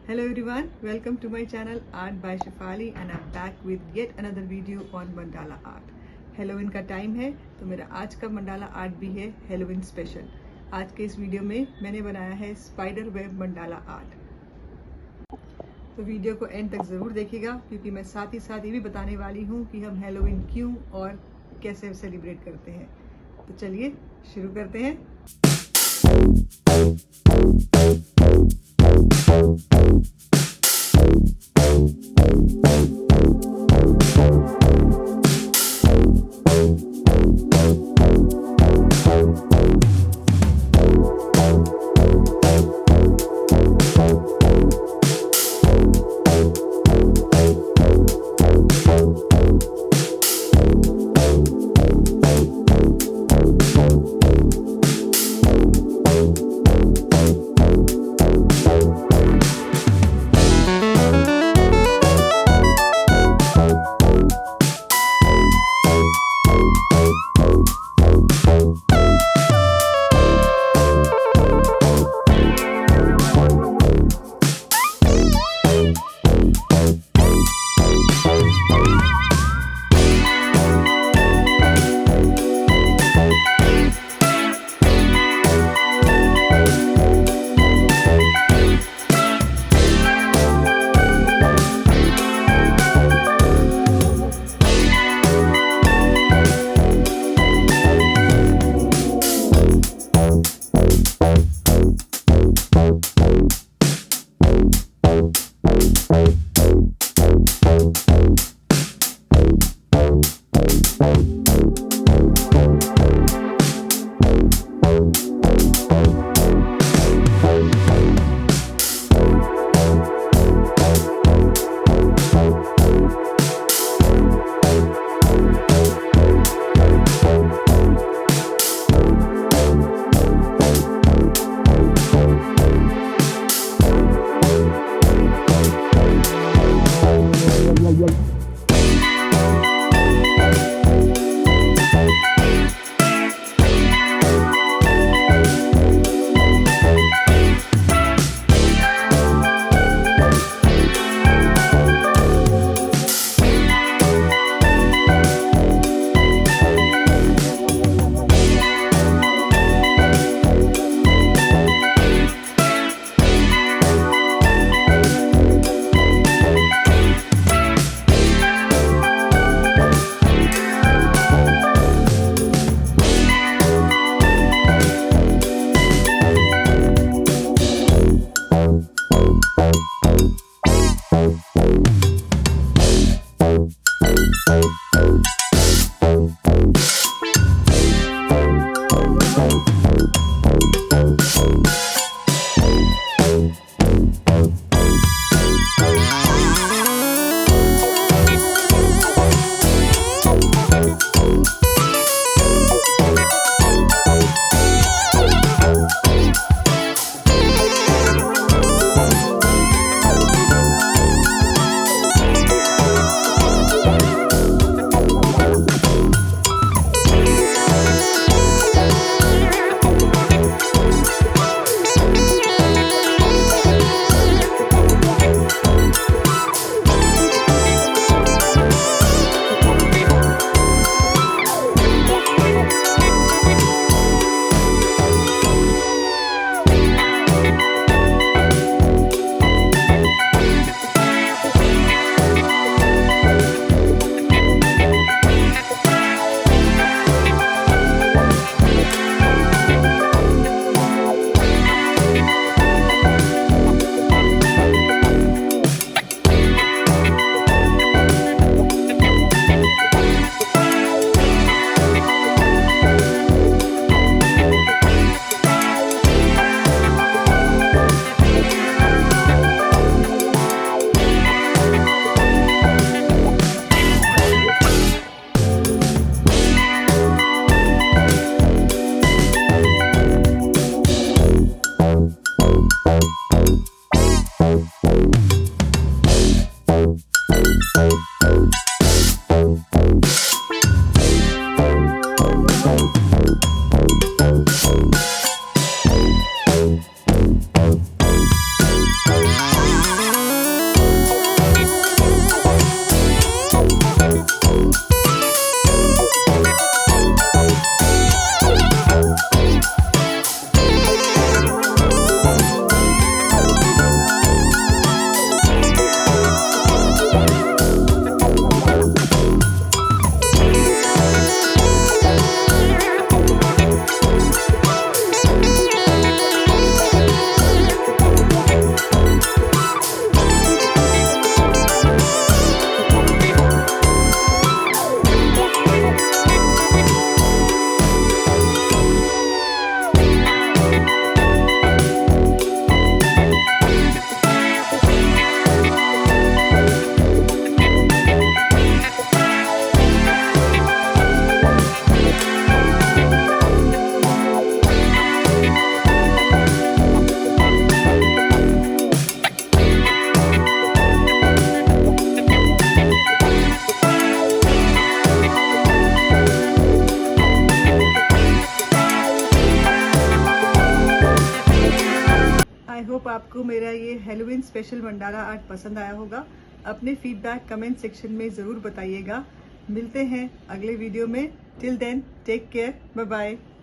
Hello everyone, welcome to my channel Art by Shefali and I'm back with yet another video on Mandala art. Halloween का time है तो मेरा आज का mandala art भी है हेलोविन स्पेशल। आज के इस वीडियो में मैंने बनाया है स्पाइडर वेब मंडाला आर्ट। तो वीडियो को एंड तक ज़रूर देखिएगा क्योंकि मैं साथ ही साथ ये भी बताने वाली हूँ कि हम हेलोविन क्यों और कैसे सेलिब्रेट करते हैं। तो चलिए शुरू करते हैं। होप आपको मेरा ये हैलोवीन स्पेशल मंडाला आर्ट पसंद आया होगा। अपने फीडबैक कमेंट सेक्शन में ज़रूर बताइएगा। मिलते हैं अगले वीडियो में। Till then take care, bye bye.